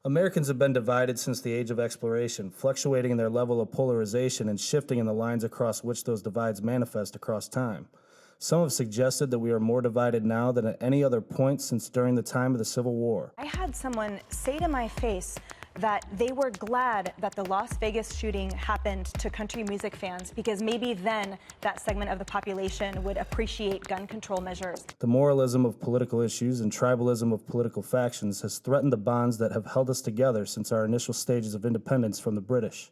Americans have been divided since the age of exploration, fluctuating in their level of polarization and shifting in the lines across which those divides manifest across time. Some have suggested that we are more divided now than at any other point since during the time of the Civil War. I had someone say to my face that they were glad that the Las Vegas shooting happened to country music fans because maybe then that segment of the population would appreciate gun control measures. The moralism of political issues and tribalism of political factions has threatened the bonds that have held us together since our initial stages of independence from the British.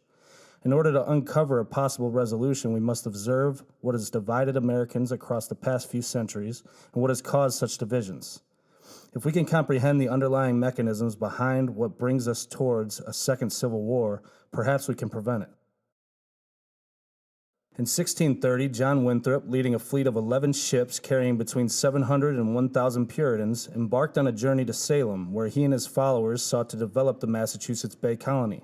In order to uncover a possible resolution, we must observe what has divided Americans across the past few centuries and what has caused such divisions. If we can comprehend the underlying mechanisms behind what brings us towards a second civil war, perhaps we can prevent it. In 1630, John Winthrop, leading a fleet of 11 ships carrying between 700 and 1,000 Puritans, embarked on a journey to Salem, where he and his followers sought to develop the Massachusetts Bay Colony.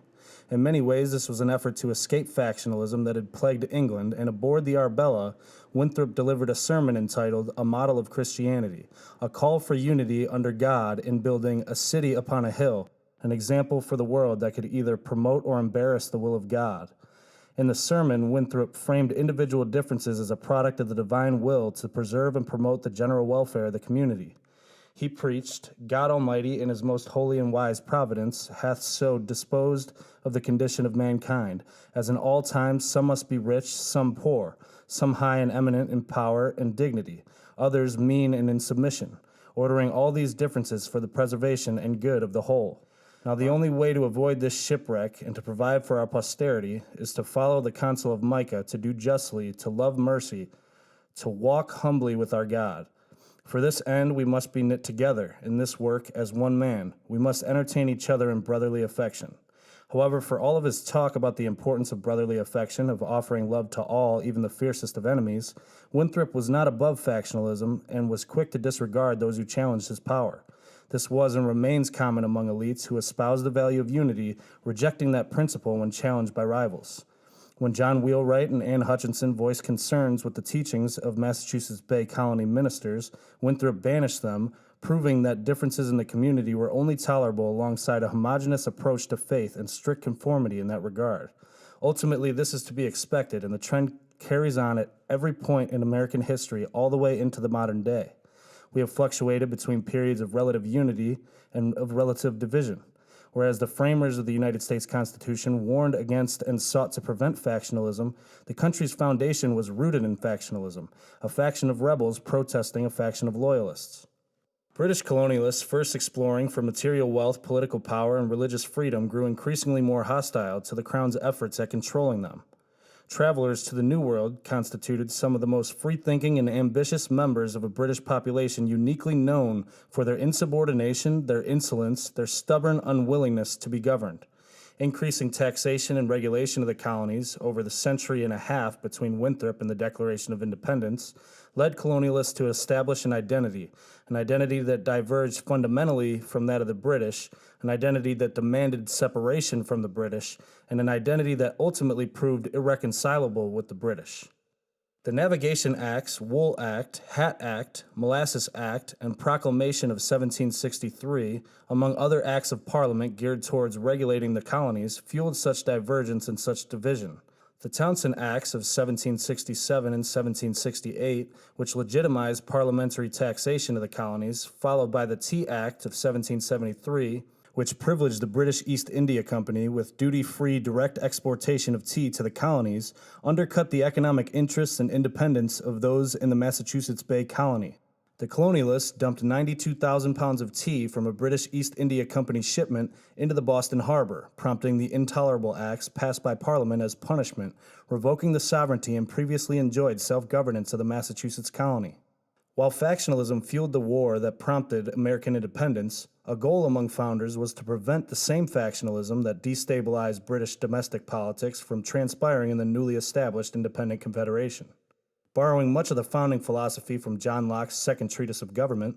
In many ways, this was an effort to escape factionalism that had plagued England, and aboard the Arbella, Winthrop delivered a sermon entitled A Model of Christianity, a call for unity under God in building a city upon a hill, an example for the world that could either promote or embarrass the will of God. In the sermon, Winthrop framed individual differences as a product of the divine will to preserve and promote the general welfare of the community. He preached, God Almighty in his most holy and wise providence hath so disposed of the condition of mankind, as in all times some must be rich, some poor, some high and eminent in power and dignity, others mean and in submission, ordering all these differences for the preservation and good of the whole. Now the only way to avoid this shipwreck and to provide for our posterity is to follow the counsel of Micah, to do justly, to love mercy, to walk humbly with our God. For this end we must be knit together in this work as one man. We must entertain each other in brotherly affection. However, for all of his talk about the importance of brotherly affection, of offering love to all, even the fiercest of enemies, Winthrop was not above factionalism and was quick to disregard those who challenged his power. This was and remains common among elites who espouse the value of unity, rejecting that principle when challenged by rivals. When John Wheelwright and Anne Hutchinson voiced concerns with the teachings of Massachusetts Bay Colony ministers, Winthrop banished them, proving that differences in the community were only tolerable alongside a homogeneous approach to faith and strict conformity in that regard. Ultimately, this is to be expected, and the trend carries on at every point in American history all the way into the modern day. We have fluctuated between periods of relative unity and of relative division. Whereas the framers of the United States Constitution warned against and sought to prevent factionalism, the country's foundation was rooted in factionalism, a faction of rebels protesting a faction of loyalists. British colonialists, first exploring for material wealth, political power, and religious freedom, grew increasingly more hostile to the Crown's efforts at controlling them. Travelers to the New World constituted some of the most free-thinking and ambitious members of a British population uniquely known for their insubordination, their insolence, their stubborn unwillingness to be governed. Increasing taxation and regulation of the colonies over the century and a half between Winthrop and the Declaration of Independence led colonialists to establish an identity that diverged fundamentally from that of the British, an identity that demanded separation from the British, and an identity that ultimately proved irreconcilable with the British. The Navigation Acts, Wool Act, Hat Act, Molasses Act, and Proclamation of 1763, among other acts of Parliament geared towards regulating the colonies, fueled such divergence and such division. The Townsend Acts of 1767 and 1768, which legitimized parliamentary taxation of the colonies, followed by the Tea Act of 1773, which privileged the British East India Company with duty-free direct exportation of tea to the colonies, undercut the economic interests and independence of those in the Massachusetts Bay Colony. The colonialists dumped 92,000 pounds of tea from a British East India Company shipment into the Boston Harbor, prompting the intolerable acts passed by Parliament as punishment, revoking the sovereignty and previously enjoyed self-governance of the Massachusetts colony. While factionalism fueled the war that prompted American independence, a goal among founders was to prevent the same factionalism that destabilized British domestic politics from transpiring in the newly established independent confederation. Borrowing much of the founding philosophy from John Locke's Second Treatise of Government,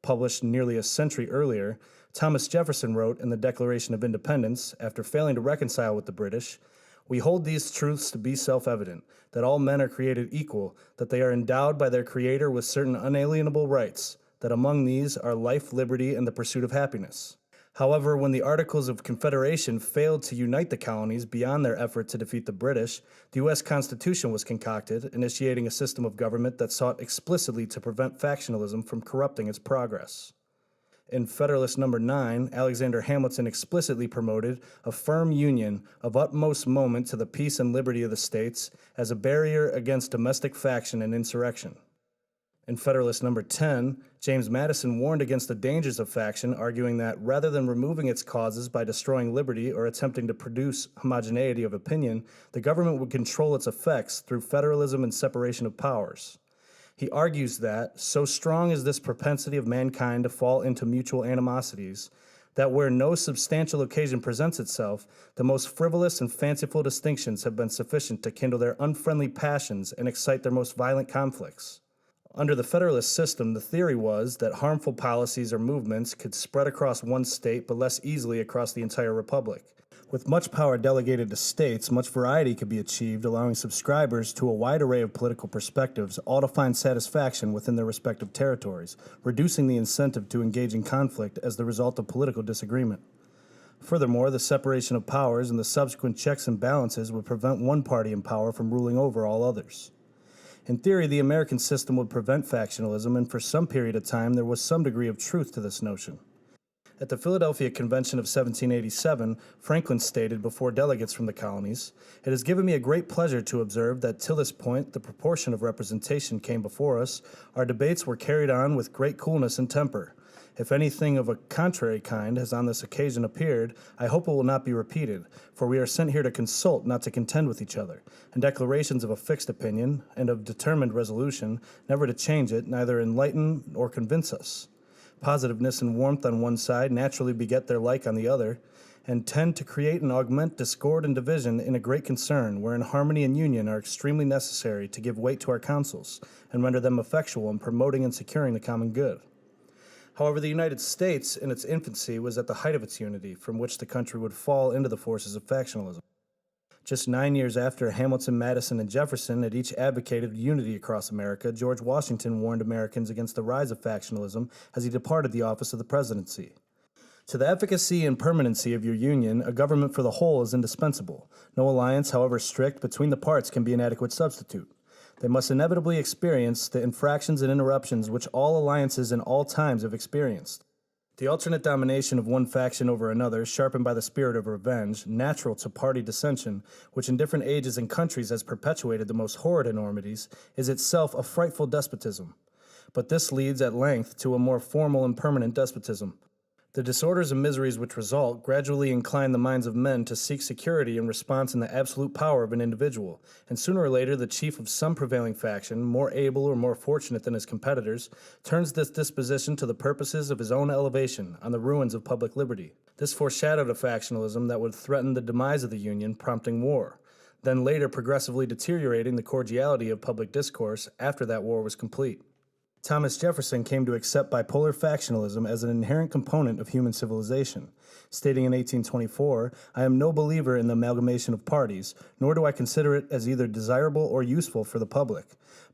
published nearly a century earlier, Thomas Jefferson wrote in the Declaration of Independence, after failing to reconcile with the British, "We hold these truths to be self-evident, that all men are created equal, that they are endowed by their Creator with certain unalienable rights, that among these are life, liberty, and the pursuit of happiness. However, when the Articles of Confederation failed to unite the colonies beyond their effort to defeat the British, the U.S. Constitution was concocted, initiating a system of government that sought explicitly to prevent factionalism from corrupting its progress. In Federalist Number 9, Alexander Hamilton explicitly promoted a firm union of utmost moment to the peace and liberty of the states as a barrier against domestic faction and insurrection. In Federalist Number 10, James Madison warned against the dangers of faction, arguing that rather than removing its causes by destroying liberty or attempting to produce homogeneity of opinion, the government would control its effects through federalism and separation of powers. He argues that, so strong is this propensity of mankind to fall into mutual animosities, that where no substantial occasion presents itself, the most frivolous and fanciful distinctions have been sufficient to kindle their unfriendly passions and excite their most violent conflicts. Under the Federalist system, the theory was that harmful policies or movements could spread across one state but less easily across the entire republic. With much power delegated to states, much variety could be achieved, allowing subscribers to a wide array of political perspectives all to find satisfaction within their respective territories, reducing the incentive to engage in conflict as the result of political disagreement. Furthermore, the separation of powers and the subsequent checks and balances would prevent one party in power from ruling over all others. In theory, the American system would prevent factionalism, and for some period of time there was some degree of truth to this notion. At the Philadelphia Convention of 1787, Franklin stated before delegates from the colonies, "It has given me a great pleasure to observe that till this point the proportion of representation came before us, our debates were carried on with great coolness and temper. If anything of a contrary kind has on this occasion appeared, I hope it will not be repeated, for we are sent here to consult, not to contend with each other, and declarations of a fixed opinion, and of determined resolution, never to change it, neither enlighten nor convince us. Positiveness and warmth on one side naturally beget their like on the other, and tend to create and augment discord and division in a great concern, wherein harmony and union are extremely necessary to give weight to our counsels, and render them effectual in promoting and securing the common good." However, the United States, in its infancy, was at the height of its unity, from which the country would fall into the forces of factionalism. Just 9 years after Hamilton, Madison, and Jefferson had each advocated unity across America, George Washington warned Americans against the rise of factionalism as he departed the office of the presidency. "To the efficacy and permanency of your union, a government for the whole is indispensable. No alliance, however strict, between the parts can be an adequate substitute. They must inevitably experience the infractions and interruptions which all alliances in all times have experienced. The alternate domination of one faction over another, sharpened by the spirit of revenge, natural to party dissension, which in different ages and countries has perpetuated the most horrid enormities, is itself a frightful despotism. But this leads at length to a more formal and permanent despotism. The disorders and miseries which result gradually incline the minds of men to seek security in response in the absolute power of an individual, and sooner or later the chief of some prevailing faction, more able or more fortunate than his competitors, turns this disposition to the purposes of his own elevation on the ruins of public liberty. This foreshadowed a factionalism that would threaten the demise of the Union, prompting war, then later progressively deteriorating the cordiality of public discourse after that war was complete. Thomas Jefferson came to accept bipolar factionalism as an inherent component of human civilization, stating in 1824, "I am no believer in the amalgamation of parties, nor do I consider it as either desirable or useful for the public,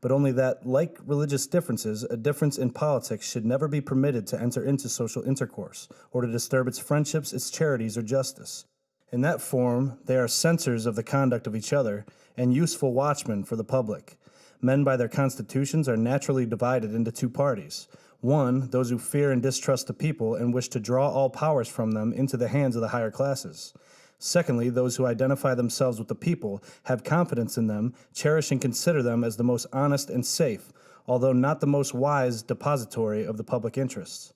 but only that, like religious differences, a difference in politics should never be permitted to enter into social intercourse, or to disturb its friendships, its charities, or justice. In that form, they are censors of the conduct of each other, and useful watchmen for the public. Men by their constitutions are naturally divided into two parties. One, those who fear and distrust the people and wish to draw all powers from them into the hands of the higher classes. Secondly, those who identify themselves with the people, have confidence in them, cherish and consider them as the most honest and safe, although not the most wise depository of the public interests."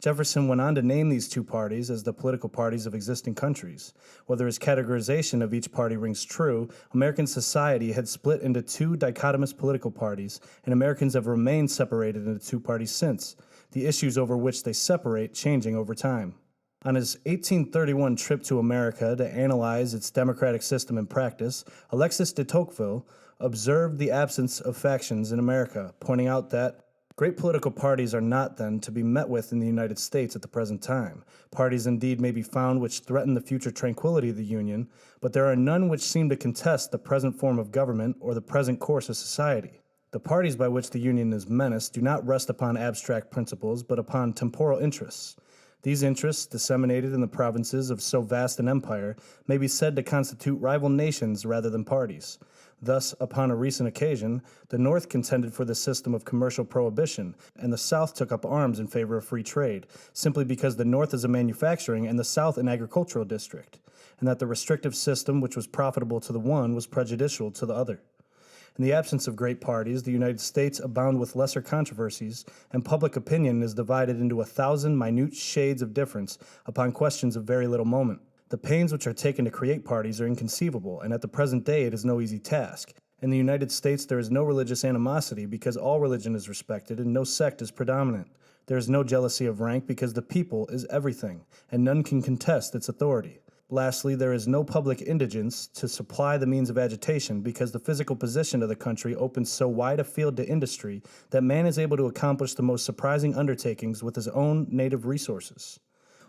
Jefferson went on to name these two parties as the political parties of existing countries. Whether his categorization of each party rings true, American society had split into two dichotomous political parties, and Americans have remained separated into two parties since, the issues over which they separate changing over time. On his 1831 trip to America to analyze its democratic system and practice, Alexis de Tocqueville observed the absence of factions in America, pointing out that great political parties are not, then, to be met with in the United States at the present time. Parties indeed may be found which threaten the future tranquility of the Union, but there are none which seem to contest the present form of government or the present course of society. The parties by which the Union is menaced do not rest upon abstract principles, but upon temporal interests. These interests, disseminated in the provinces of so vast an empire, may be said to constitute rival nations rather than parties. Thus, upon a recent occasion, the North contended for the system of commercial prohibition, and the South took up arms in favor of free trade, simply because the North is a manufacturing and the South an agricultural district, and that the restrictive system which was profitable to the one was prejudicial to the other. In the absence of great parties, the United States abound with lesser controversies, and public opinion is divided into 1,000 minute shades of difference upon questions of very little moment. The pains which are taken to create parties are inconceivable, and at the present day it is no easy task. In the United States there is no religious animosity because all religion is respected and no sect is predominant. There is no jealousy of rank because the people is everything, and none can contest its authority. Lastly, there is no public indigence to supply the means of agitation because the physical position of the country opens so wide a field to industry that man is able to accomplish the most surprising undertakings with his own native resources.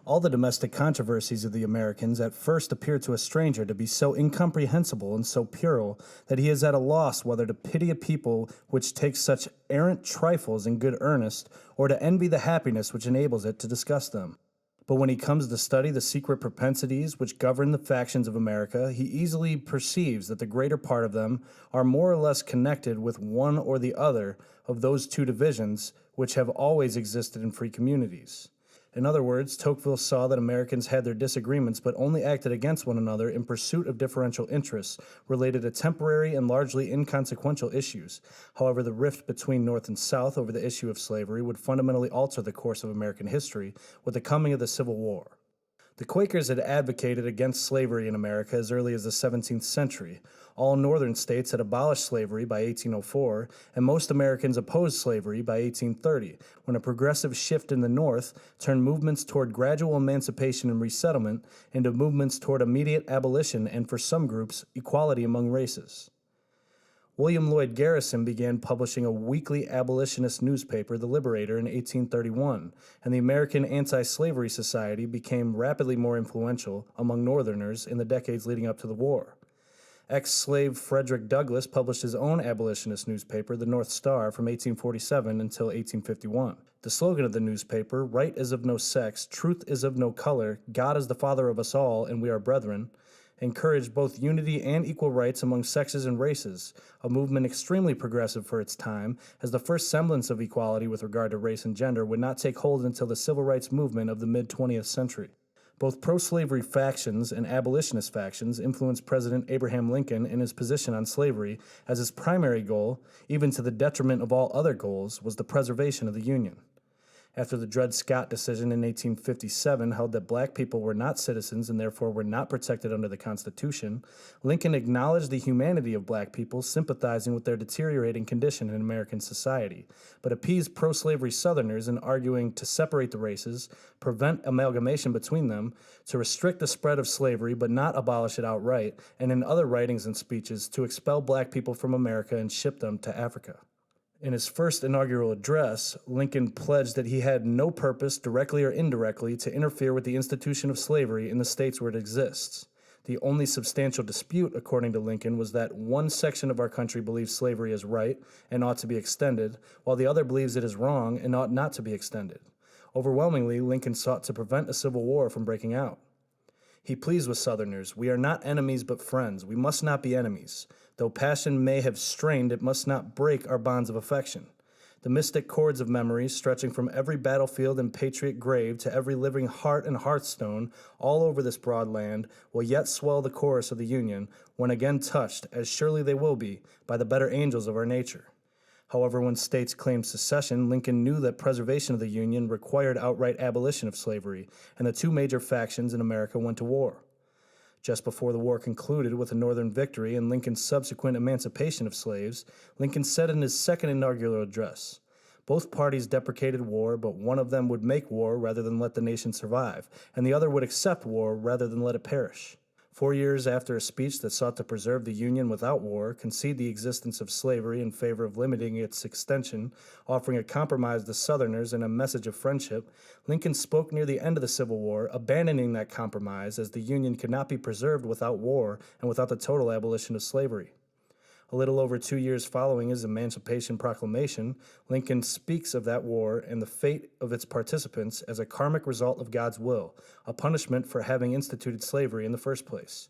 All the domestic controversies of the Americans at first appear to a stranger to be so incomprehensible and so puerile that he is at a loss whether to pity a people which takes such arrant trifles in good earnest, or to envy the happiness which enables it to discuss them. But when he comes to study the secret propensities which govern the factions of America, he easily perceives that the greater part of them are more or less connected with one or the other of those two divisions which have always existed in free communities. In other words, Tocqueville saw that Americans had their disagreements but only acted against one another in pursuit of differential interests related to temporary and largely inconsequential issues. However, the rift between North and South over the issue of slavery would fundamentally alter the course of American history with the coming of the Civil War. The Quakers had advocated against slavery in America as early as the 17th century. All northern states had abolished slavery by 1804, and most Americans opposed slavery by 1830, when a progressive shift in the North turned movements toward gradual emancipation and resettlement into movements toward immediate abolition and, for some groups, equality among races. William Lloyd Garrison began publishing a weekly abolitionist newspaper, The Liberator, in 1831, and the American Anti-Slavery Society became rapidly more influential among Northerners in the decades leading up to the war. Ex-slave Frederick Douglass published his own abolitionist newspaper, The North Star, from 1847 until 1851. The slogan of the newspaper, "Right is of no sex, truth is of no color, God is the father of us all, and we are brethren," encouraged both unity and equal rights among sexes and races, a movement extremely progressive for its time, as the first semblance of equality with regard to race and gender would not take hold until the civil rights movement of the mid-20th century. Both pro-slavery factions and abolitionist factions influenced President Abraham Lincoln in his position on slavery, as his primary goal, even to the detriment of all other goals, was the preservation of the Union. After the Dred Scott decision in 1857 held that black people were not citizens and therefore were not protected under the Constitution, Lincoln acknowledged the humanity of black people, sympathizing with their deteriorating condition in American society, but appeased pro-slavery Southerners in arguing to separate the races, prevent amalgamation between them, to restrict the spread of slavery but not abolish it outright, and in other writings and speeches to expel black people from America and ship them to Africa. In his first inaugural address, Lincoln pledged that he had no purpose, directly or indirectly, to interfere with the institution of slavery in the states where it exists. The only substantial dispute, according to Lincoln, was that one section of our country believes slavery is right and ought to be extended, while the other believes it is wrong and ought not to be extended. Overwhelmingly, Lincoln sought to prevent a civil war from breaking out. He pleads with Southerners, "We are not enemies but friends. We must not be enemies. Though passion may have strained, it must not break our bonds of affection. The mystic cords of memory, stretching from every battlefield and patriot grave to every living heart and hearthstone all over this broad land, will yet swell the chorus of the Union, when again touched, as surely they will be, by the better angels of our nature." However, when states claimed secession, Lincoln knew that preservation of the Union required outright abolition of slavery, and the two major factions in America went to war. Just before the war concluded with a Northern victory and Lincoln's subsequent emancipation of slaves, Lincoln said in his second inaugural address, "Both parties deprecated war, but one of them would make war rather than let the nation survive, and the other would accept war rather than let it perish." 4 years after a speech that sought to preserve the Union without war, concede the existence of slavery in favor of limiting its extension, offering a compromise to Southerners and a message of friendship, Lincoln spoke near the end of the Civil War, abandoning that compromise as the Union could not be preserved without war and without the total abolition of slavery. A little over 2 years following his Emancipation Proclamation, Lincoln speaks of that war and the fate of its participants as a karmic result of God's will, a punishment for having instituted slavery in the first place.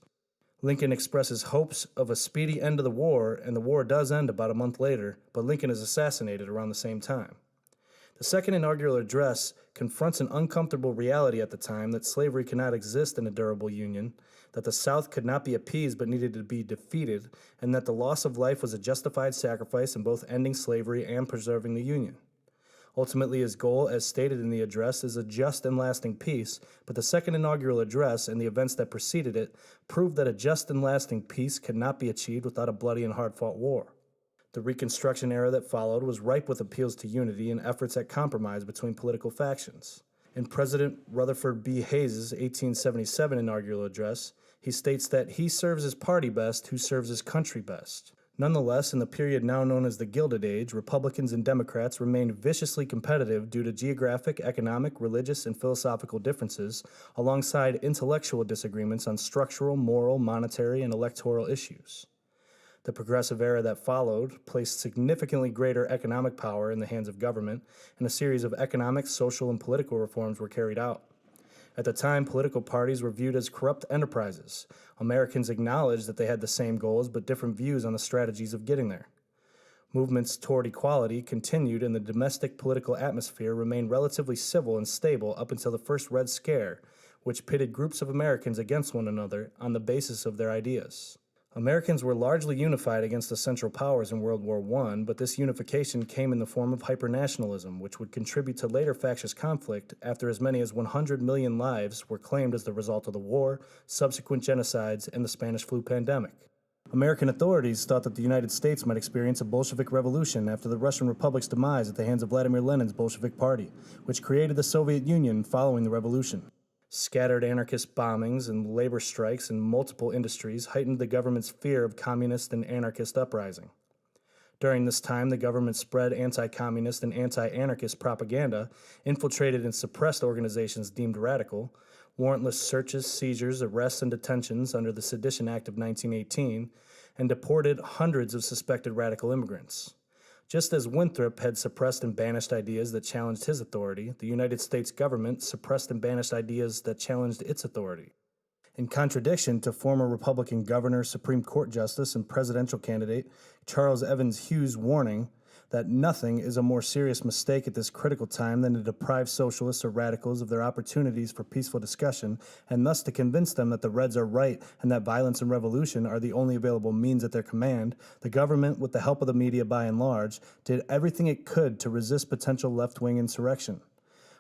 Lincoln expresses hopes of a speedy end to the war, and the war does end about a month later, but Lincoln is assassinated around the same time. The second inaugural address confronts an uncomfortable reality at the time that slavery cannot exist in a durable union, that the South could not be appeased but needed to be defeated, and that the loss of life was a justified sacrifice in both ending slavery and preserving the Union. Ultimately, his goal, as stated in the address, is a just and lasting peace, but the second inaugural address and the events that preceded it proved that a just and lasting peace could not be achieved without a bloody and hard-fought war. The Reconstruction era that followed was ripe with appeals to unity and efforts at compromise between political factions. In President Rutherford B. Hayes' 1877 inaugural address, he states that he serves his party best who serves his country best. Nonetheless, in the period now known as the Gilded Age, Republicans and Democrats remained viciously competitive due to geographic, economic, religious, and philosophical differences, alongside intellectual disagreements on structural, moral, monetary, and electoral issues. The progressive era that followed placed significantly greater economic power in the hands of government, and a series of economic, social, and political reforms were carried out. At the time, political parties were viewed as corrupt enterprises. Americans acknowledged that they had the same goals but different views on the strategies of getting there. Movements toward equality continued, and the domestic political atmosphere remained relatively civil and stable up until the first Red Scare, which pitted groups of Americans against one another on the basis of their ideas. Americans were largely unified against the Central Powers in World War I, but this unification came in the form of hypernationalism, which would contribute to later factious conflict after as many as 100 million lives were claimed as the result of the war, subsequent genocides, and the Spanish flu pandemic. American authorities thought that the United States might experience a Bolshevik Revolution after the Russian Republic's demise at the hands of Vladimir Lenin's Bolshevik Party, which created the Soviet Union following the revolution. Scattered anarchist bombings and labor strikes in multiple industries heightened the government's fear of communist and anarchist uprising. During this time, the government spread anti-communist and anti-anarchist propaganda, infiltrated and suppressed organizations deemed radical, warrantless searches, seizures, arrests, and detentions under the Sedition Act of 1918, and deported hundreds of suspected radical immigrants. Just as Winthrop had suppressed and banished ideas that challenged his authority, the United States government suppressed and banished ideas that challenged its authority. In contradiction to former Republican governor, Supreme Court Justice, and presidential candidate Charles Evans Hughes' warning that nothing is a more serious mistake at this critical time than to deprive socialists or radicals of their opportunities for peaceful discussion, and thus to convince them that the Reds are right and that violence and revolution are the only available means at their command, the government, with the help of the media by and large, did everything it could to resist potential left-wing insurrection.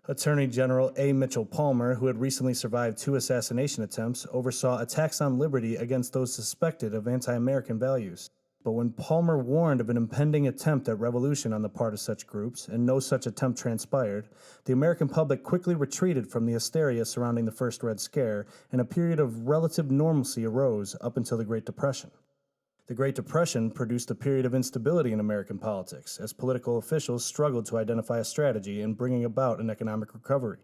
Attorney General A. Mitchell Palmer, who had recently survived 2 assassination attempts, oversaw attacks on liberty against those suspected of anti-American values. But when Palmer warned of an impending attempt at revolution on the part of such groups, and no such attempt transpired, the American public quickly retreated from the hysteria surrounding the first Red Scare, and a period of relative normalcy arose up until the Great Depression. The Great Depression produced a period of instability in American politics, as political officials struggled to identify a strategy in bringing about an economic recovery.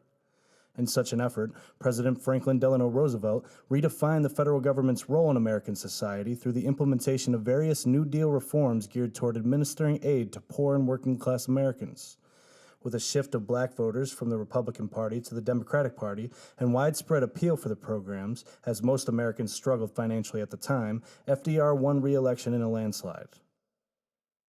In such an effort, President Franklin Delano Roosevelt redefined the federal government's role in American society through the implementation of various New Deal reforms geared toward administering aid to poor and working-class Americans. With a shift of black voters from the Republican Party to the Democratic Party and widespread appeal for the programs, as most Americans struggled financially at the time, FDR won re-election in a landslide.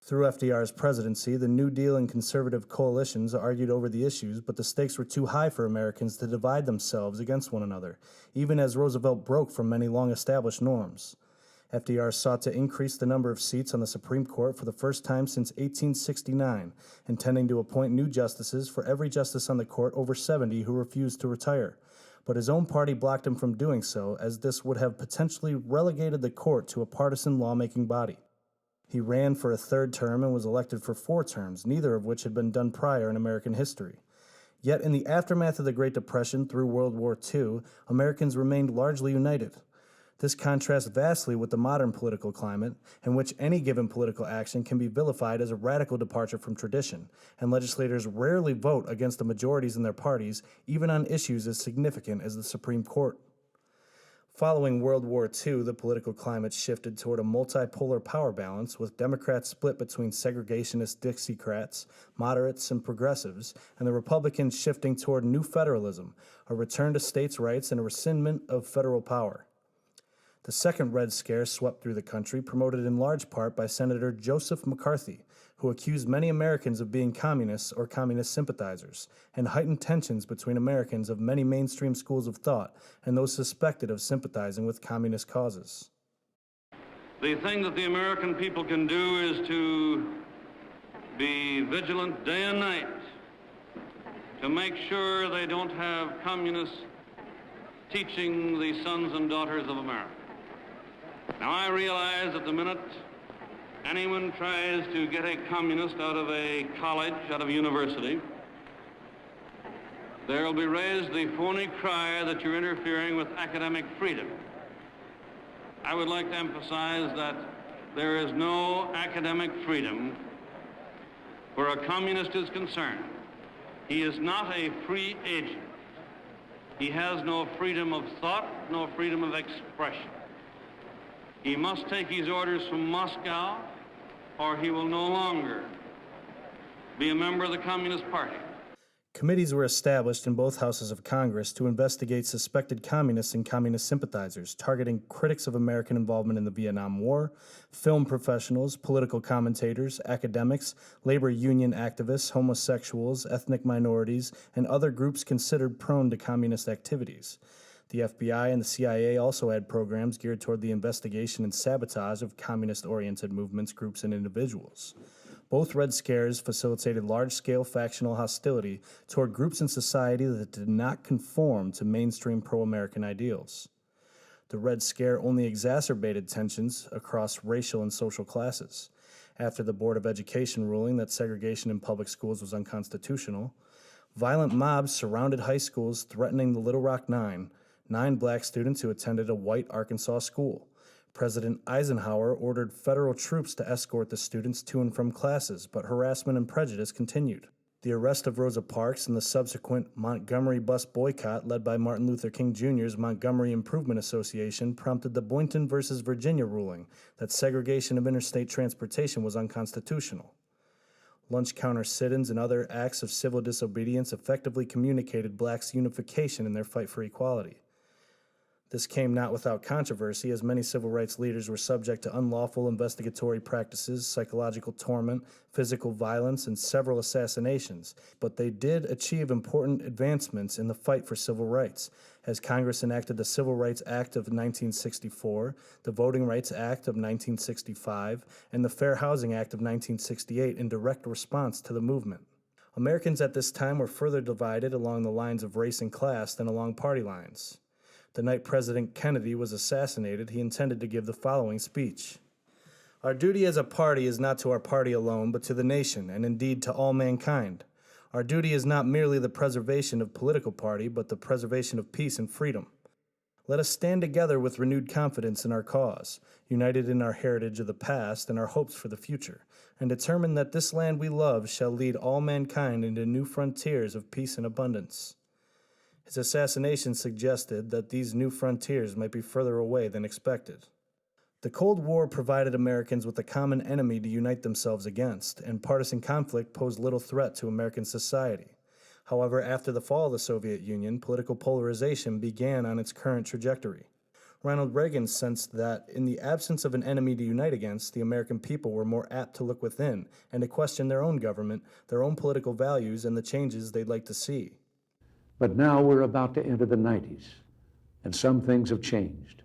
Through FDR's presidency, the New Deal and conservative coalitions argued over the issues, but the stakes were too high for Americans to divide themselves against one another, even as Roosevelt broke from many long-established norms. FDR sought to increase the number of seats on the Supreme Court for the first time since 1869, intending to appoint new justices for every justice on the court over 70 who refused to retire. But his own party blocked him from doing so, as this would have potentially relegated the court to a partisan lawmaking body. He ran for a 3rd term and was elected for 4 terms, neither of which had been done prior in American history. Yet in the aftermath of the Great Depression through World War II, Americans remained largely united. This contrasts vastly with the modern political climate, in which any given political action can be vilified as a radical departure from tradition, and legislators rarely vote against the majorities in their parties, even on issues as significant as the Supreme Court. Following World War II, the political climate shifted toward a multipolar power balance, with Democrats split between segregationist Dixiecrats, moderates, and progressives, and the Republicans shifting toward new federalism, a return to states' rights, and a rescindment of federal power. The second Red Scare swept through the country, promoted in large part by Senator Joseph McCarthy, who accused many Americans of being communists or communist sympathizers, and heightened tensions between Americans of many mainstream schools of thought and those suspected of sympathizing with communist causes. The thing that the American people can do is to be vigilant day and night to make sure they don't have communists teaching the sons and daughters of America. Now, I realize that the minute anyone tries to get a communist out of a college, out of a university, there will be raised the phony cry that you're interfering with academic freedom. I would like to emphasize that there is no academic freedom where a communist is concerned. He is not a free agent. He has no freedom of thought, no freedom of expression. He must take his orders from Moscow, or he will no longer be a member of the Communist Party. Committees were established in both houses of Congress to investigate suspected communists and communist sympathizers, targeting critics of American involvement in the Vietnam War, film professionals, political commentators, academics, labor union activists, homosexuals, ethnic minorities, and other groups considered prone to communist activities. The FBI and the CIA also had programs geared toward the investigation and sabotage of communist-oriented movements, groups, and individuals. Both Red Scares facilitated large-scale factional hostility toward groups in society that did not conform to mainstream pro-American ideals. The Red Scare only exacerbated tensions across racial and social classes. After the Board of Education ruling that segregation in public schools was unconstitutional, violent mobs surrounded high schools, threatening the Little Rock Nine black students who attended a white Arkansas school. President Eisenhower ordered federal troops to escort the students to and from classes, but harassment and prejudice continued. The arrest of Rosa Parks and the subsequent Montgomery bus boycott led by Martin Luther King Jr.'s Montgomery Improvement Association prompted the Boynton versus Virginia ruling that segregation of interstate transportation was unconstitutional. Lunch counter sit-ins and other acts of civil disobedience effectively communicated blacks' unification in their fight for equality. This came not without controversy, as many civil rights leaders were subject to unlawful investigatory practices, psychological torment, physical violence, and several assassinations. But they did achieve important advancements in the fight for civil rights, as Congress enacted the Civil Rights Act of 1964, the Voting Rights Act of 1965, and the Fair Housing Act of 1968 in direct response to the movement. Americans at this time were further divided along the lines of race and class than along party lines. The night President Kennedy was assassinated, he intended to give the following speech. Our duty as a party is not to our party alone, but to the nation, and indeed to all mankind. Our duty is not merely the preservation of political party, but the preservation of peace and freedom. Let us stand together with renewed confidence in our cause, united in our heritage of the past and our hopes for the future, and determine that this land we love shall lead all mankind into new frontiers of peace and abundance. His assassination suggested that these new frontiers might be further away than expected. The Cold War provided Americans with a common enemy to unite themselves against, and partisan conflict posed little threat to American society. However, after the fall of the Soviet Union, political polarization began on its current trajectory. Ronald Reagan sensed that, in the absence of an enemy to unite against, the American people were more apt to look within and to question their own government, their own political values, and the changes they'd like to see. But now we're about to enter the 90s, and some things have changed.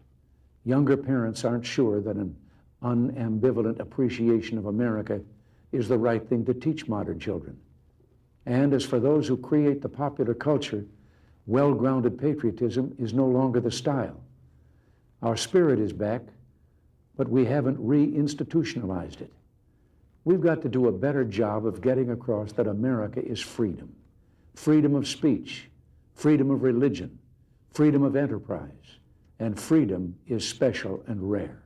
Younger parents aren't sure that an unambivalent appreciation of America is the right thing to teach modern children. And as for those who create the popular culture, well-grounded patriotism is no longer the style. Our spirit is back, but we haven't re-institutionalized it. We've got to do a better job of getting across that America is freedom. Freedom of speech, freedom of religion, freedom of enterprise, and freedom is special and rare.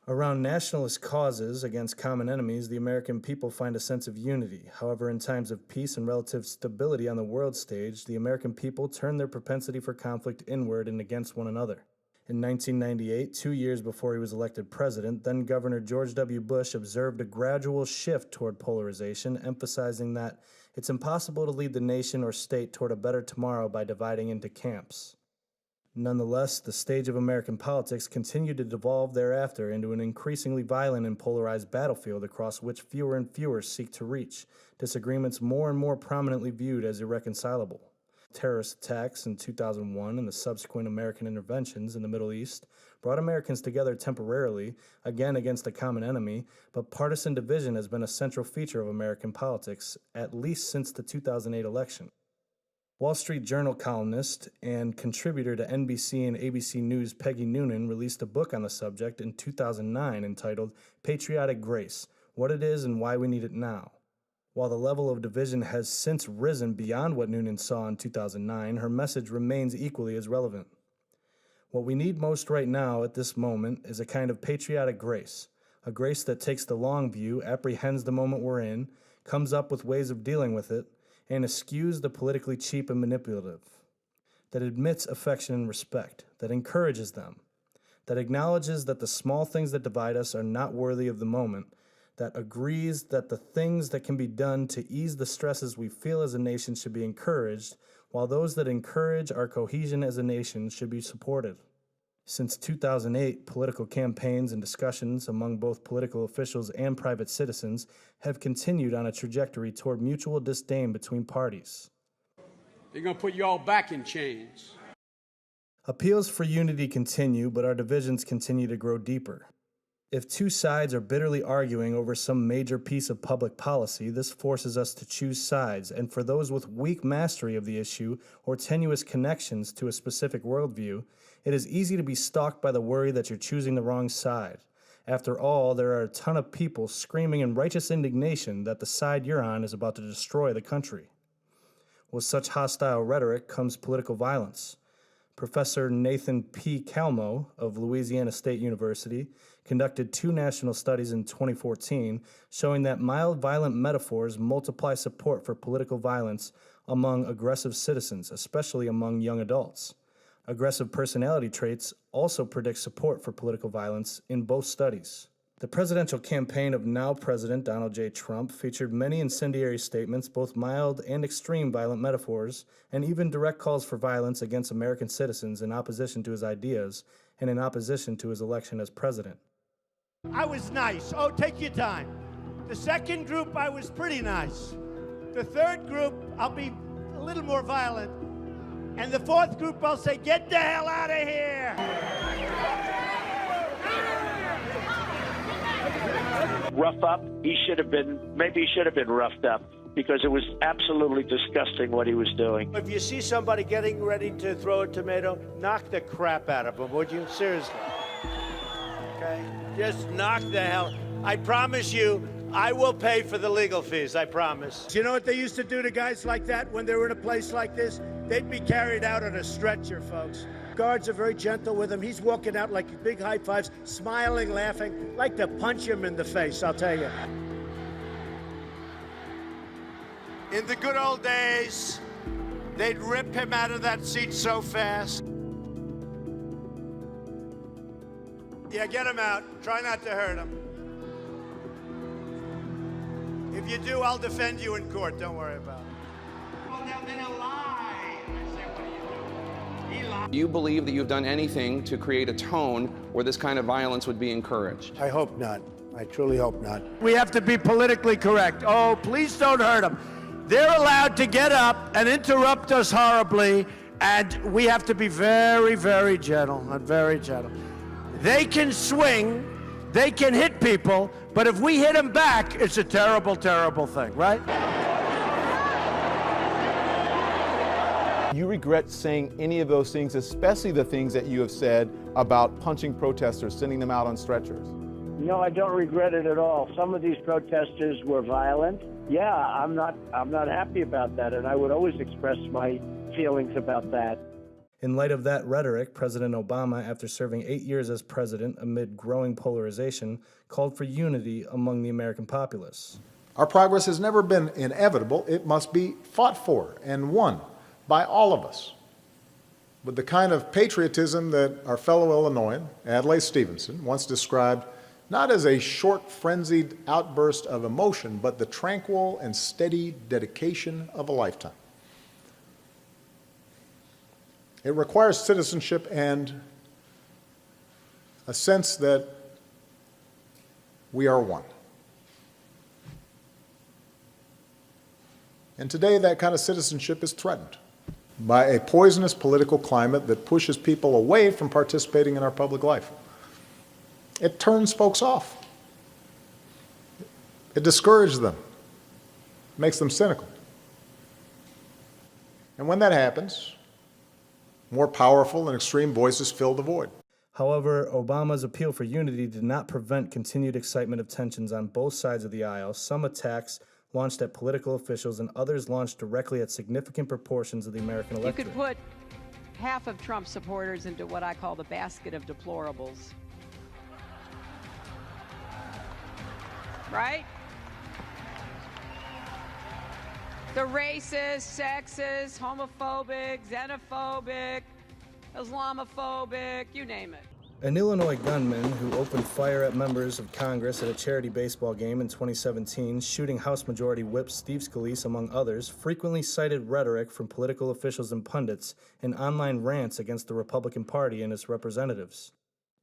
Around nationalist causes against common enemies, the American people find a sense of unity. However, in times of peace and relative stability on the world stage, the American people turn their propensity for conflict inward and against one another. In 1998, 2 years before he was elected president, then Governor George W. Bush observed a gradual shift toward polarization, emphasizing that it's impossible to lead the nation or state toward a better tomorrow by dividing into camps. Nonetheless, the stage of American politics continued to devolve thereafter into an increasingly violent and polarized battlefield across which fewer and fewer seek to reach, disagreements more and more prominently viewed as irreconcilable. Terrorist attacks in 2001 and the subsequent American interventions in the Middle East brought Americans together temporarily, again against a common enemy, but partisan division has been a central feature of American politics, at least since the 2008 election. Wall Street Journal columnist and contributor to NBC and ABC News Peggy Noonan released a book on the subject in 2009 entitled Patriotic Grace: What It Is and Why We Need It Now. While the level of division has since risen beyond what Noonan saw in 2009, her message remains equally as relevant. What we need most right now at this moment is a kind of patriotic grace, a grace that takes the long view, apprehends the moment we're in, comes up with ways of dealing with it, and eschews the politically cheap and manipulative, that admits affection and respect, that encourages them, that acknowledges that the small things that divide us are not worthy of the moment, that agrees that the things that can be done to ease the stresses we feel as a nation should be encouraged, while those that encourage our cohesion as a nation should be supported. Since 2008, political campaigns and discussions among both political officials and private citizens have continued on a trajectory toward mutual disdain between parties. They're going to put you all back in chains. Appeals for unity continue, but our divisions continue to grow deeper. If two sides are bitterly arguing over some major piece of public policy, this forces us to choose sides, and for those with weak mastery of the issue or tenuous connections to a specific worldview, it is easy to be stalked by the worry that you're choosing the wrong side. After all, there are a ton of people screaming in righteous indignation that the side you're on is about to destroy the country. With such hostile rhetoric comes political violence. Professor Nathan P. Calmo of Louisiana State University conducted 2 national studies in 2014 showing that mild violent metaphors multiply support for political violence among aggressive citizens, especially among young adults. Aggressive personality traits also predict support for political violence in both studies. The presidential campaign of now President Donald J. Trump featured many incendiary statements, both mild and extreme violent metaphors, and even direct calls for violence against American citizens in opposition to his ideas and in opposition to his election as president. I was nice. Oh, take your time. The second group, I was pretty nice. The third group, I'll be a little more violent. And the fourth group, I'll say, get the hell out of here! Rough up. Maybe he should have been roughed up because it was absolutely disgusting what he was doing. If you see somebody getting ready to throw a tomato, knock the crap out of them, would you? Seriously. Okay? Just knock the hell. I promise you, I will pay for the legal fees, I promise. Do you know what they used to do to guys like that when they were in a place like this? They'd be carried out on a stretcher, folks. Guards are very gentle with him. He's walking out like big high fives, smiling, laughing. Like to punch him in the face, I'll tell you. In the good old days, they'd rip him out of that seat so fast. Yeah, get him out. Try not to hurt him. If you do, I'll defend you in court. Don't worry about it. Well, now, then a lie. I say, what are you doing? Do you believe that you've done anything to create a tone where this kind of violence would be encouraged? I hope not. I truly hope not. We have to be politically correct. Oh, please don't hurt them. They're allowed to get up and interrupt us horribly, and we have to be very, very gentle and very gentle. They can swing, they can hit people, but if we hit them back, it's a terrible, terrible thing, right? You regret saying any of those things, especially the things that you have said about punching protesters, sending them out on stretchers? No, I don't regret it at all. Some of these protesters were violent. Yeah, I'm not happy about that, and I would always express my feelings about that. In light of that rhetoric, President Obama, after serving 8 years as president amid growing polarization, called for unity among the American populace. Our progress has never been inevitable. It must be fought for and won by all of us. with the kind of patriotism that our fellow Illinoisan, Adlai Stevenson, once described not as a short, frenzied outburst of emotion, but the tranquil and steady dedication of a lifetime. It requires citizenship and a sense that we are one. And today, that kind of citizenship is threatened by a poisonous political climate that pushes people away from participating in our public life. It turns folks off. It discourages them, makes them cynical. And when that happens, more powerful and extreme voices fill the void. However, Obama's appeal for unity did not prevent continued excitement of tensions on both sides of the aisle. Some attacks launched at political officials and others launched directly at significant proportions of the American electorate. You could put half of Trump supporters into what I call the basket of deplorables. Right? The racist, sexist, homophobic, xenophobic, Islamophobic, you name it. An Illinois gunman who opened fire at members of Congress at a charity baseball game in 2017, shooting House Majority Whip Steve Scalise, among others, frequently cited rhetoric from political officials and pundits in online rants against the Republican Party and its representatives.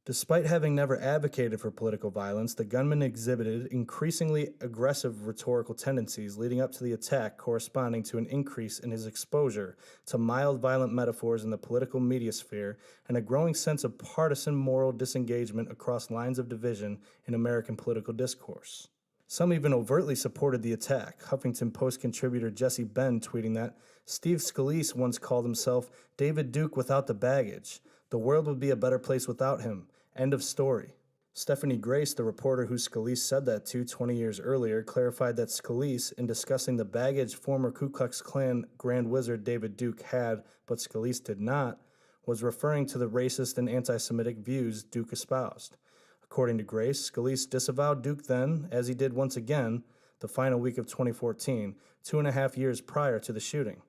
Despite having never advocated for political violence, the gunman exhibited increasingly aggressive rhetorical tendencies leading up to the attack, corresponding to an increase in his exposure to mild violent metaphors in the political media sphere and a growing sense of partisan moral disengagement across lines of division in American political discourse. Some even overtly supported the attack, Huffington Post contributor Jesse Benn tweeting that Steve Scalise once called himself David Duke without the baggage. The world would be a better place without him. End of story. Stephanie Grace, the reporter who Scalise said that to 20 years earlier, clarified that Scalise, in discussing the baggage former Ku Klux Klan Grand Wizard David Duke had, but Scalise did not, was referring to the racist and anti-Semitic views Duke espoused. According to Grace, Scalise disavowed Duke then, as he did once again, the final week of 2014, 2.5 years prior to the shooting.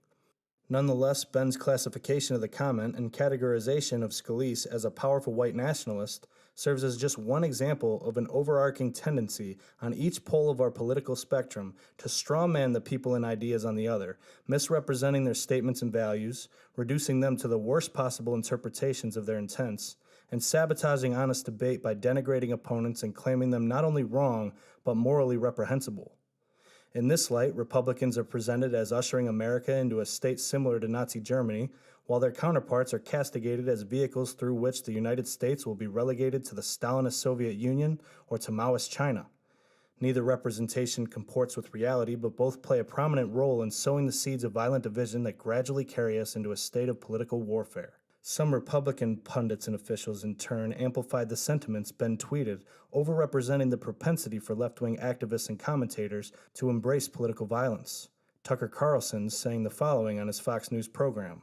Nonetheless, Benn's classification of the comment and categorization of Scalise as a powerful white nationalist serves as just one example of an overarching tendency on each pole of our political spectrum to strawman the people and ideas on the other, misrepresenting their statements and values, reducing them to the worst possible interpretations of their intents, and sabotaging honest debate by denigrating opponents and claiming them not only wrong, but morally reprehensible. In this light, Republicans are presented as ushering America into a state similar to Nazi Germany, while their counterparts are castigated as vehicles through which the United States will be relegated to the Stalinist Soviet Union or to Maoist China. Neither representation comports with reality, but both play a prominent role in sowing the seeds of violent division that gradually carry us into a state of political warfare. Some Republican pundits and officials, in turn, amplified the sentiments Benn tweeted, overrepresenting the propensity for left-wing activists and commentators to embrace political violence. Tucker Carlson saying the following on his Fox News program.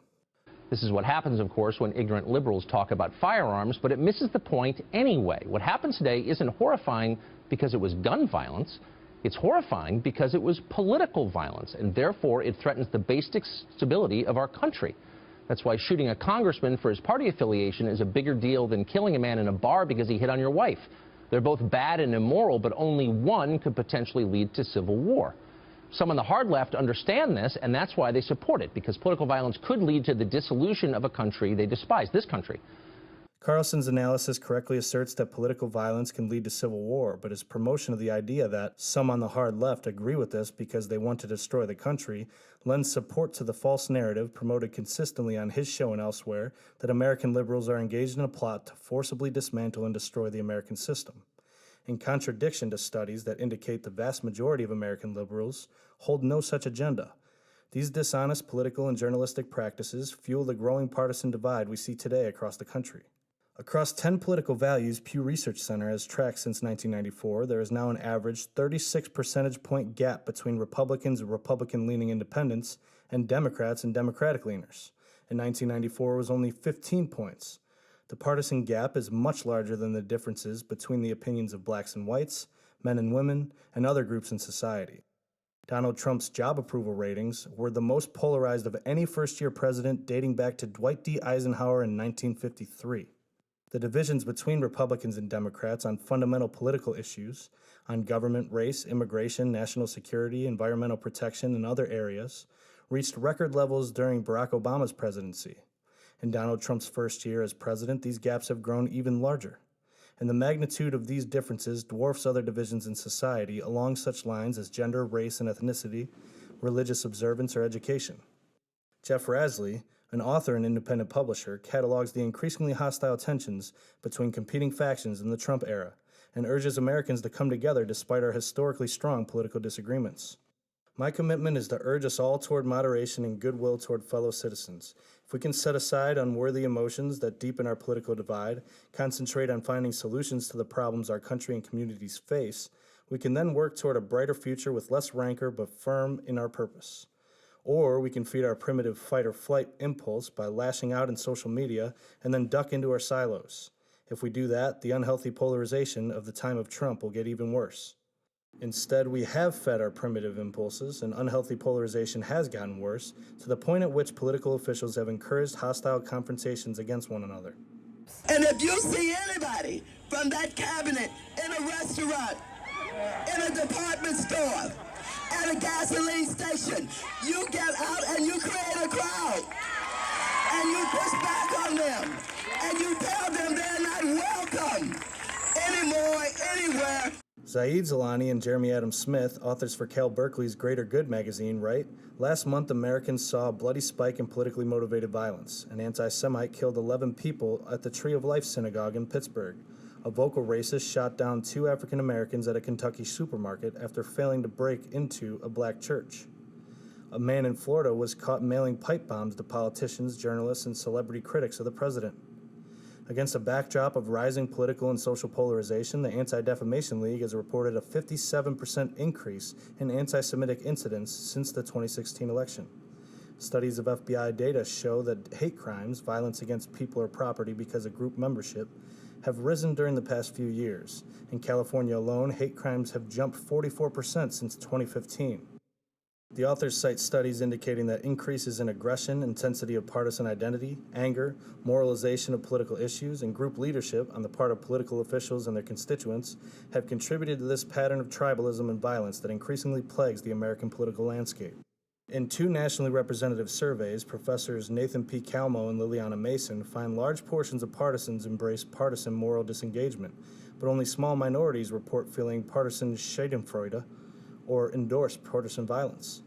This is what happens, of course, when ignorant liberals talk about firearms, but it misses the point anyway. What happens today isn't horrifying because it was gun violence. It's horrifying because it was political violence, and therefore it threatens the basic stability of our country. That's why shooting a congressman for his party affiliation is a bigger deal than killing a man in a bar because he hit on your wife. They're both bad and immoral, but only one could potentially lead to civil war. Some on the hard left understand this, and that's why they support it, because political violence could lead to the dissolution of a country they despise, this country. Carlson's analysis correctly asserts that political violence can lead to civil war, but his promotion of the idea that some on the hard left agree with this because they want to destroy the country lends support to the false narrative promoted consistently on his show and elsewhere that American liberals are engaged in a plot to forcibly dismantle and destroy the American system. In contradiction to studies that indicate the vast majority of American liberals hold no such agenda. These dishonest political and journalistic practices fuel the growing partisan divide we see today across the country. Across 10 political values Pew Research Center has tracked since 1994, there is now an average 36 percentage point gap between Republicans and Republican-leaning independents and Democrats and Democratic leaners. In 1994, it was only 15 points. The partisan gap is much larger than the differences between the opinions of blacks and whites, men and women, and other groups in society. Donald Trump's job approval ratings were the most polarized of any first-year president dating back to Dwight D. Eisenhower in 1953. The divisions between Republicans and Democrats on fundamental political issues, on government, race, immigration, national security, environmental protection, and other areas, reached record levels during Barack Obama's presidency. In Donald Trump's first year as president, these gaps have grown even larger. And the magnitude of these differences dwarfs other divisions in society along such lines as gender, race, and ethnicity, religious observance, or education. Jeff Rasley, an author and independent publisher, catalogs the increasingly hostile tensions between competing factions in the Trump era and urges Americans to come together despite our historically strong political disagreements. My commitment is to urge us all toward moderation and goodwill toward fellow citizens. If we can set aside unworthy emotions that deepen our political divide, concentrate on finding solutions to the problems our country and communities face, we can then work toward a brighter future with less rancor but firm in our purpose. Or we can feed our primitive fight-or-flight impulse by lashing out in social media and then duck into our silos. If we do that, the unhealthy polarization of the time of Trump will get even worse. Instead, we have fed our primitive impulses, and unhealthy polarization has gotten worse, to the point at which political officials have encouraged hostile confrontations against one another. And if you see anybody from that cabinet in a restaurant, in a department store, at a gasoline station, you get out and you create a crowd. And you push back on them. And you tell them they're not welcome anymore, anywhere. Zaid Zilani and Jeremy Adams Smith, authors for Cal Berkeley's Greater Good magazine, write, "Last month, Americans saw a bloody spike in politically motivated violence. An anti-Semite killed 11 people at the Tree of Life Synagogue in Pittsburgh. A vocal racist shot down 2 African Americans at a Kentucky supermarket after failing to break into a black church. A man in Florida was caught mailing pipe bombs to politicians, journalists, and celebrity critics of the president." Against a backdrop of rising political and social polarization, the Anti-Defamation League has reported a 57% increase in anti-Semitic incidents since the 2016 election. Studies of FBI data show that hate crimes, violence against people or property because of group membership, have risen during the past few years. In California alone, hate crimes have jumped 44% since 2015. The authors cite studies indicating that increases in aggression, intensity of partisan identity, anger, moralization of political issues, and group leadership on the part of political officials and their constituents have contributed to this pattern of tribalism and violence that increasingly plagues the American political landscape. In 2 nationally representative surveys, professors Nathan P. Calmo and Liliana Mason find large portions of partisans embrace partisan moral disengagement, but only small minorities report feeling partisan schadenfreude or endorse partisan violence.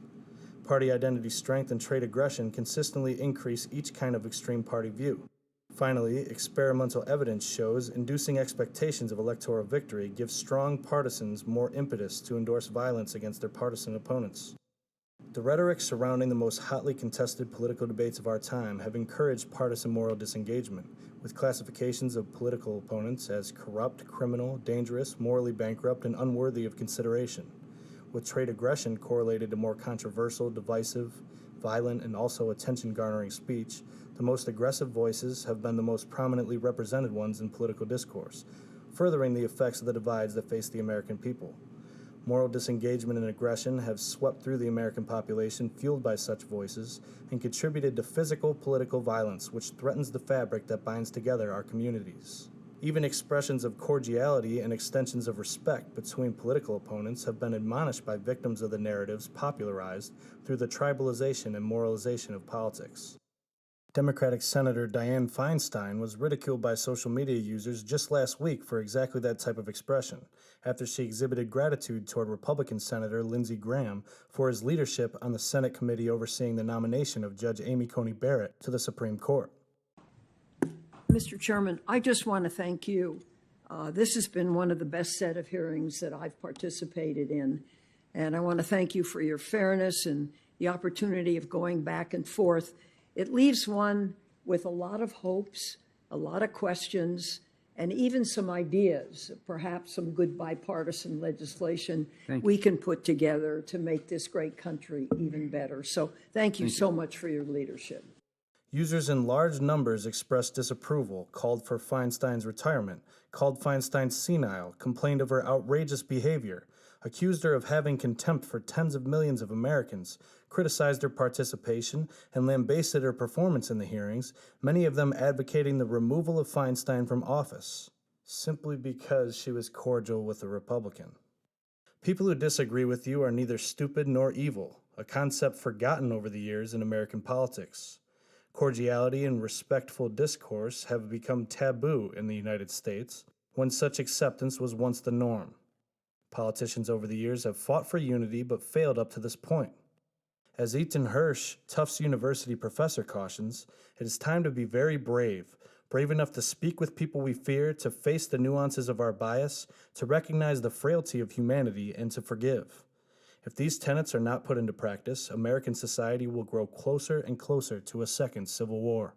Party identity strength and trait aggression consistently increase each kind of extreme party view. Finally, experimental evidence shows inducing expectations of electoral victory gives strong partisans more impetus to endorse violence against their partisan opponents. The rhetoric surrounding the most hotly contested political debates of our time have encouraged partisan moral disengagement, with classifications of political opponents as corrupt, criminal, dangerous, morally bankrupt, and unworthy of consideration, with trait aggression correlated to more controversial, divisive, violent, and also attention-garnering speech. The most aggressive voices have been the most prominently represented ones in political discourse, furthering the effects of the divides that face the American people. Moral disengagement and aggression have swept through the American population, fueled by such voices, and contributed to physical political violence, which threatens the fabric that binds together our communities. Even expressions of cordiality and extensions of respect between political opponents have been admonished by victims of the narratives popularized through the tribalization and moralization of politics. Democratic Senator Dianne Feinstein was ridiculed by social media users just last week for exactly that type of expression, after she exhibited gratitude toward Republican Senator Lindsey Graham for his leadership on the Senate committee overseeing the nomination of Judge Amy Coney Barrett to the Supreme Court. Mr. Chairman, I just want to thank you. This has been one of the best set of hearings that I've participated in, and I want to thank you for your fairness and the opportunity of going back and forth. It leaves one with a lot of hopes, a lot of questions, and even some ideas, perhaps some good bipartisan legislation we can put together to make this great country even better. So thank you so much for your leadership. Users in large numbers expressed disapproval, called for Feinstein's retirement, called Feinstein senile, complained of her outrageous behavior, accused her of having contempt for tens of millions of Americans, criticized her participation, and lambasted her performance in the hearings, many of them advocating the removal of Feinstein from office, simply because she was cordial with a Republican. People who disagree with you are neither stupid nor evil, a concept forgotten over the years in American politics. Cordiality and respectful discourse have become taboo in the United States, when such acceptance was once the norm. Politicians over the years have fought for unity but failed up to this point. As Eaton Hirsch, Tufts University professor, cautions, it is time to be very brave enough to speak with people we fear, to face the nuances of our bias, to recognize the frailty of humanity, and to forgive. If these tenets are not put into practice, American society will grow closer and closer to a second civil war.